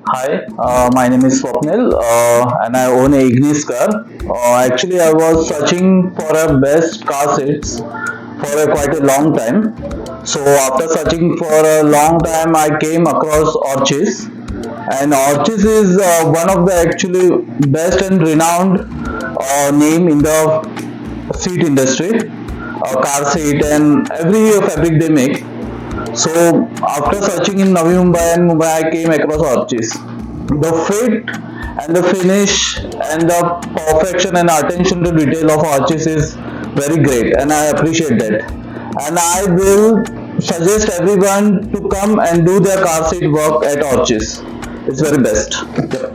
Hi, my name is Swapnil and I own a Ignis car. Actually, I was searching for a best car seats for quite a long time. So after searching for a long time, I came across Orchis, and Orchis is one of the actually best and renowned name in the seat industry, car seat and every fabric they make. So after searching in Navi Mumbai and Mumbai, I came across Orchis. The fit and the finish and the perfection and attention to detail of Orchis is very great, and I appreciate that. And I will suggest everyone to come and do their car seat work at Orchis. It's very best. Yep.